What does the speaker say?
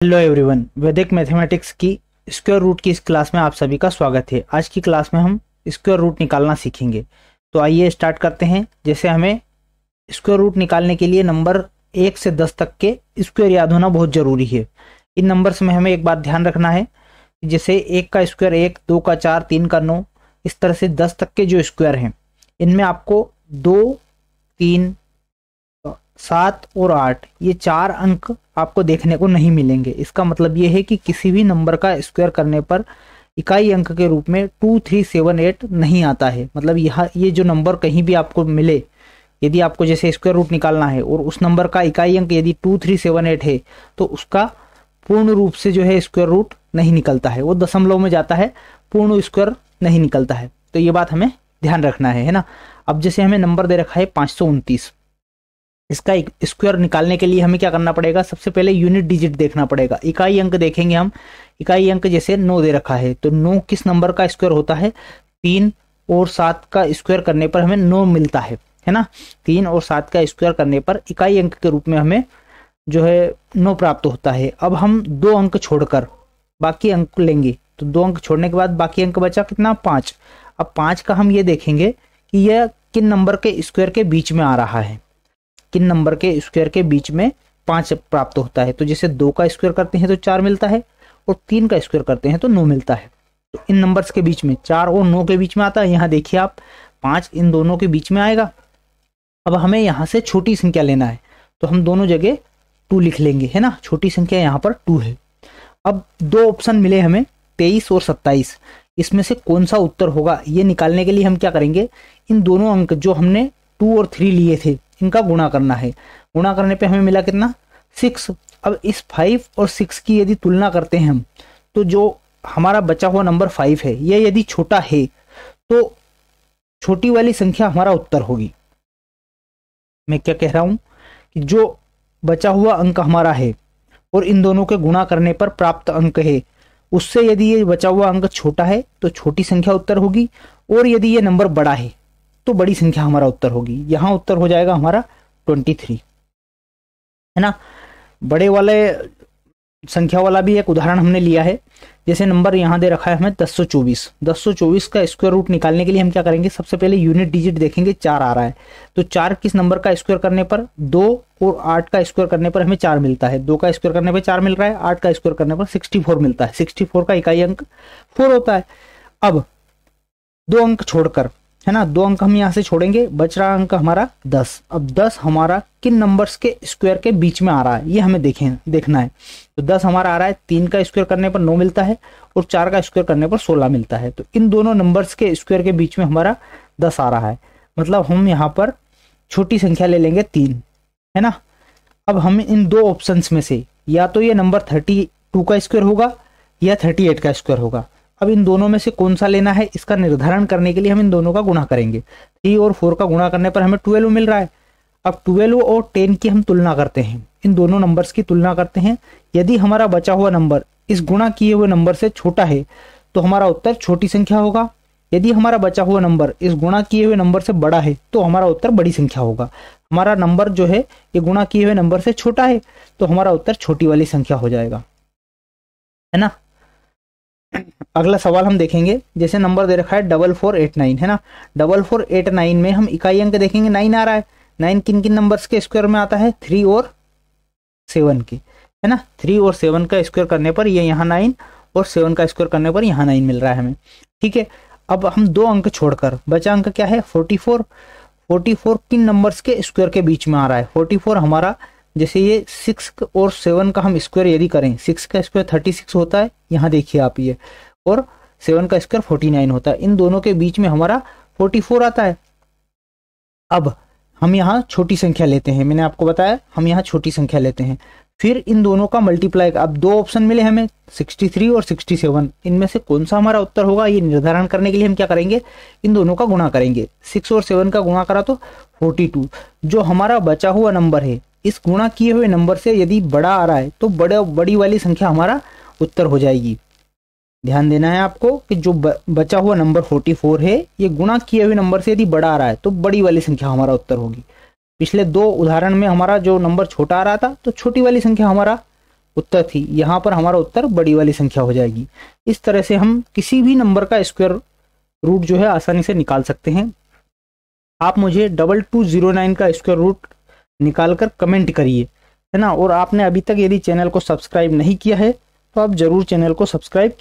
Hello everyone, वैदिक mathematics की square root की इस क्लास में आप सभी का स्वागत है। आज की क्लास में हम स्क्वायर रूट निकालना सीखेंगे। तो आइए स्टार्ट करते हैं। जैसे हमें स्क्वायर रूट निकालने के लिए नंबर 1 से 10 तक के स्क्वायर याद होना बहुत ज़रूरी है। इन नंबर्स में हमें एक बात ध्यान रखना है, जैसे 1 का स्क्वायर 1, 2 का 4, 3 का 9, इस तरह से 10 तक के जो स्क्वायर हैं इनमें आपको 2, 3, 7 और 8 ये 4 अंक आपको देखने को नहीं मिलेंगे। इसका मतलब ये है कि किसी भी नंबर का स्क्वायर करने पर इकाई अंक के रूप में 2, 3, 7, 8 नहीं आता है। मतलब यहाँ ये जो नंबर कहीं भी आपको मिले, यदि आपको जैसे स्क्वायर रूट निकालना है और उस नंबर का इकाई अंक यदि 2, 3, 7, 8 है तो उसका पूर्ण रूप से जो है स्क्वायर रूट नहीं निकलता है, वो दशमलव में जाता है, पूर्ण स्क्वायर नहीं निकलता है। तो ये बात हमें ध्यान रखना है ना। अब जैसे हमें नंबर दे रखा है 529, इसका स्क्वायर निकालने के लिए हमें क्या करना पड़ेगा? सबसे पहले यूनिट डिजिट देखना पड़ेगा, इकाई अंक देखेंगे हम। इकाई अंक जैसे 9 दे रखा है तो 9 किस नंबर का स्क्वायर होता है? 3 और 7 का स्क्वायर करने पर हमें 9 मिलता है ना। 3 और 7 का स्क्वायर करने पर इकाई अंक के रूप में हमें जो है 9 प्राप्त होता है। अब हम 2 अंक छोड़कर बाकी अंक लेंगे, तो 2 अंक छोड़ने के बाद बाकी अंक बचा कितना? 5। अब 5 का हम ये देखेंगे कि यह किन नंबर के स्क्वायर के बीच में आ रहा है, किन नंबर के स्क्वायर के बीच में 5 प्राप्त होता है। तो जैसे 2 का स्क्वायर करते हैं तो 4 मिलता है और 3 का स्क्वायर करते हैं तो 9 मिलता है। तो इन नंबर्स के बीच में 4 और 9 के बीच में आता है। यहाँ देखिए आप, 5 इन दोनों के बीच में आएगा। अब हमें यहाँ से छोटी संख्या लेना है तो हम दोनों जगह 2 लिख लेंगे, है ना। छोटी संख्या यहाँ पर 2 है। अब 2 ऑप्शन मिले हमें, 23 और 27। इसमें से कौन सा उत्तर होगा ये निकालने के लिए हम क्या करेंगे? इन दोनों अंक जो हमने 2 और 3 लिए थे इनका गुणा करना है। गुणा करने पे हमें मिला कितना? 6। अब इस 5 और 6 की यदि तुलना करते हैं हम, तो जो हमारा बचा हुआ नंबर 5 है यह यदि छोटा है तो छोटी वाली संख्या हमारा उत्तर होगी। मैं क्या कह रहा हूं कि जो बचा हुआ अंक हमारा है और इन दोनों के गुणा करने पर प्राप्त अंक है, उससे यदि ये बचा हुआ अंक छोटा है तो छोटी संख्या उत्तर होगी, और यदि ये नंबर बड़ा है तो बड़ी संख्या हमारा उत्तर होगी। यहां उत्तर हो जाएगा हमारा 23, है ना। बड़े वाले संख्या वाला भी एक उदाहरण हमने लिया है। जैसे नंबर यहां दे रखा है हमें 1024। 1024 का स्क्वायर रूट निकालने के लिए हम क्या करेंगे? सबसे पहले यूनिट डिजिट देखेंगे, 4 आ रहा है तो 4 किस नंबर का स्क्वायर करने पर? 2 और 8 का स्क्वायर करने पर हमें 4 मिलता है। 2 का स्क्वायर करने पर 4 मिल रहा है, 8 का स्क्वायर करने पर 64 मिलता है। 64 का इकाई अंक 4 होता है। अब 2 अंक छोड़कर, है ना, 2 अंक हम यहां से छोड़ेंगे, बच रहा अंक हमारा 10। अब 10 हमारा किन नंबर्स के स्क्वायर के बीच में आ रहा है ये हमें देखना है। तो 10 हमारा आ रहा है, 3 का स्क्वायर करने पर 9 मिलता है और 4 का स्क्वायर करने पर 16 मिलता है। तो इन दोनों नंबर्स के स्क्वायर के बीच में हमारा 10 आ रहा है। मतलब हम यहाँ पर छोटी संख्या ले लेंगे 3, है ना। अब हम इन 2 ऑप्शंस में से या तो ये नंबर 32 का स्क्वायर होगा या 38 का स्क्वायर होगा। अब इन दोनों में से कौन सा लेना है इसका निर्धारण करने के लिए हम इन दोनों का गुणा करेंगे। 3 और 4 का गुणा करने पर हमें 12 मिल रहा है। अब 12 और 10 की हम तुलना करते हैं, इन दोनों नंबर्स की तुलना करते हैं। यदि हमारा बचा हुआ नंबर इस गुणा किए हुए नंबर से छोटा है तो हमारा उत्तर छोटी संख्या होगा। यदि हमारा बचा हुआ नंबर इस गुणा किए हुए नंबर से बड़ा है तो हमारा उत्तर बड़ी संख्या होगा। हमारा नंबर जो है ये गुणा किए हुए नंबर से छोटा है तो हमारा उत्तर छोटी वाली संख्या हो जाएगा, है ना। अगला सवाल हम देखेंगे। जैसे नंबर दे रखा है 4489, है ना। 4489 में हम इकाई अंक देखेंगे, 9 आ रहा है। 9 किन किन नंबर्स के स्क्वायर में आता है? 3 और 7 के, है ना। 3 और 7 का स्क्वायर करने पर ये यहाँ 9 और 7 का स्क्वायर करने पर यहाँ 9 मिल रहा है हमें, ठीक है। अब हम 2 अंक छोड़कर बचा अंक क्या है? 44। 44 किन नंबर्स के स्क्वायर के बीच में आ रहा है? 44 हमारा, जैसे ये 6 और 7 का हम स्क्वायर यदि करें, 6 का स्क्वायर 36 होता है, यहाँ देखिए आप ये, और 7 का स्क्वायर 49 होता है। इन दोनों के बीच में हमारा 44 आता है। अब हम यहाँ छोटी संख्या लेते हैं, मैंने आपको बताया हम यहाँ छोटी संख्या लेते हैं। फिर इन दोनों का मल्टीप्लाई, अब 2 ऑप्शन मिले हमें 63 और 67। इनमें से कौन सा हमारा उत्तर होगा ये निर्धारण करने के लिए हम क्या करेंगे? इन दोनों का गुणा करेंगे। 6 और 7 का गुणा करा तो 42। जो हमारा बचा हुआ नंबर है इस गुणा किए हुए नंबर से यदि बड़ा आ रहा है तो बड़ी वाली संख्या हमारा उत्तर हो जाएगी। ध्यान देना है आपको कि जो बचा हुआ नंबर 44 है ये गुणा किए हुए नंबर से यदि बड़ा आ रहा है तो बड़ी वाली संख्या हमारा उत्तर होगी। पिछले 2 उदाहरण में हमारा जो नंबर छोटा आ रहा था तो छोटी वाली संख्या हमारा उत्तर थी, यहाँ पर हमारा उत्तर बड़ी वाली संख्या हो जाएगी। इस तरह से हम किसी भी नंबर का स्क्वायर रूट जो है आसानी से निकाल सकते हैं। आप मुझे 2209 का स्क्वायर रूट निकाल कर कमेंट करिए, है ना। और आपने अभी तक यदि चैनल को सब्सक्राइब नहीं किया है तो आप जरूर चैनल को सब्सक्राइब